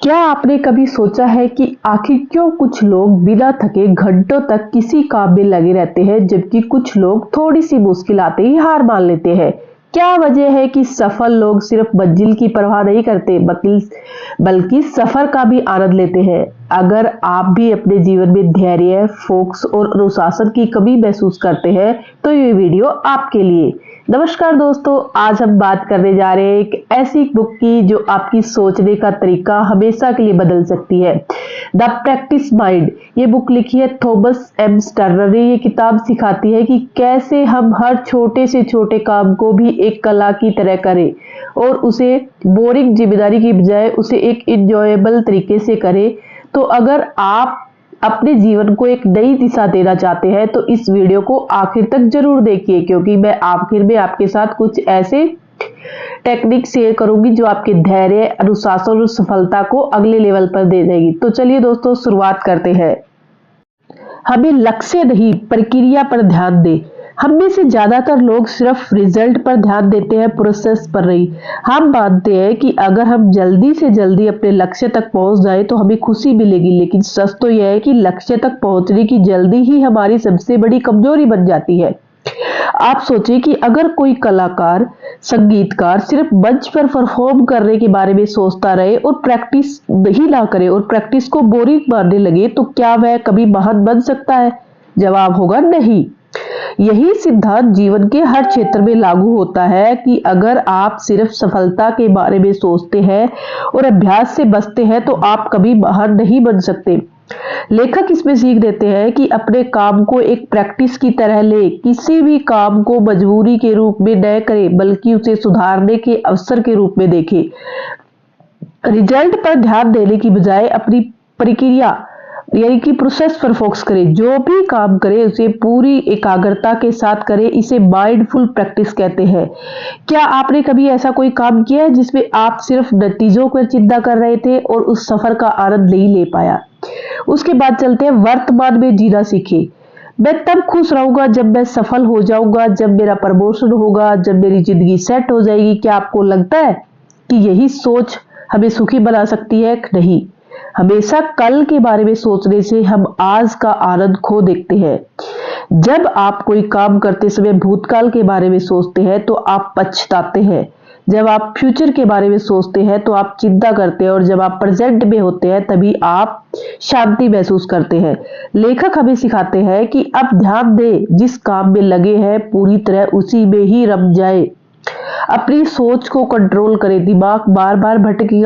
क्या आपने कभी सोचा है कि आखिर क्यों कुछ लोग बिना थके घंटों तक किसी काम में लगे रहते हैं, जबकि कुछ लोग थोड़ी सी मुश्किल आते ही हार मान लेते हैं? क्या वजह है कि सफल लोग सिर्फ मंजिल की परवाह नहीं करते, बल्कि सफर का भी आनंद लेते हैं? अगर आप भी अपने जीवन में धैर्य, फोकस और अनुशासन की कमी महसूस करते हैं, तो ये वीडियो आपके लिए। नमस्कार दोस्तों, आज हम बात करने जा रहे हैं एक ऐसी बुक की जो आपकी सोचने का तरीका हमेशा के लिए बदल सकती है। The practice mind. ये बुक लिखी है थॉमस एम टर्नर ने। ये किताब सिखाती है कि कैसे हम हर छोटे से छोटे काम को भी एक कला की तरह करें और उसे बोरिंग जिम्मेदारी की बजाय उसे एक इंजॉयबल तरीके से करें। तो अगर आप अपने जीवन को एक नई दिशा देना चाहते हैं तो इस वीडियो को आखिर तक जरूर देखिए, क्योंकि मैं आखिर में आपके साथ कुछ ऐसे टेक्निक शेयर करूंगी जो आपके धैर्य, अनुशासन और सफलता को अगले लेवल पर दे देगी। तो चलिए दोस्तों, शुरुआत करते हैं। हमें लक्ष्य नहीं, प्रक्रिया पर ध्यान दें। हम में से ज्यादातर लोग सिर्फ रिजल्ट पर ध्यान देते हैं, प्रोसेस पर नहीं। हम मानते हैं कि अगर हम जल्दी से जल्दी अपने लक्ष्य तक पहुंच जाए तो हमें खुशी मिलेगी, लेकिन सच तो यह है कि लक्ष्य तक पहुंचने की जल्दी ही हमारी सबसे बड़ी कमजोरी बन जाती है। आप सोचें कि अगर कोई कलाकार, संगीतकार सिर्फ मंच पर परफॉर्म करने के बारे में सोचता रहे और प्रैक्टिस नहीं ना करे और प्रैक्टिस को बोरिंग मानने लगे, तो क्या वह कभी महान बन सकता है? जवाब होगा नहीं। यही सिद्धांत जीवन के हर क्षेत्र में लागू होता है कि अगर आप सिर्फ सफलता के बारे में सोचते हैं और अभ्यास से बचते हैं तो आप कभी महान नहीं बन सकते। लेखक इसमें सीख देते हैं कि अपने काम को एक प्रैक्टिस की तरह ले। किसी भी काम को मजबूरी के रूप में न करें, बल्कि उसे सुधारने के अवसर के रूप में देखें। रिजल्ट पर ध्यान देने की बजाय अपनी प्रक्रिया यानी कि प्रोसेस पर फोकस करें। जो भी काम करें उसे पूरी एकाग्रता के साथ करें। इसे माइंडफुल प्रैक्टिस कहते हैं। क्या आपने कभी ऐसा कोई काम किया है जिसमें आप सिर्फ नतीजों पर चिंता कर रहे थे और उस सफर का आनंद नहीं ले पाया? उसके बाद चलते हैं वर्तमान में जीना सीखें। मैं तब खुश रहूंगा जब मैं सफल हो जाऊंगा, जब मेरा प्रमोशन होगा, जब मेरी जिंदगी सेट हो जाएगी। क्या आपको लगता है कि यही सोच हमें सुखी बना सकती है? नहीं। हमेशा कल के बारे में सोचने से हम आज का आनंद खो देते हैं। जब आप कोई काम करते समय भूतकाल के बारे में सोचते हैं तो आप पछताते हैं। जब आप फ्यूचर के बारे में सोचते हैं तो आप चिंता करते हैं, और जब आप प्रेजेंट में होते हैं तभी आप शांति महसूस करते हैं। लेखक हमें सिखाते हैं कि अब ध्यान दें, जिस काम में लगे हैं पूरी तरह उसी में ही रम जाए। अपनी सोच को कंट्रोल करें। दिमाग बार बार भटकेगा,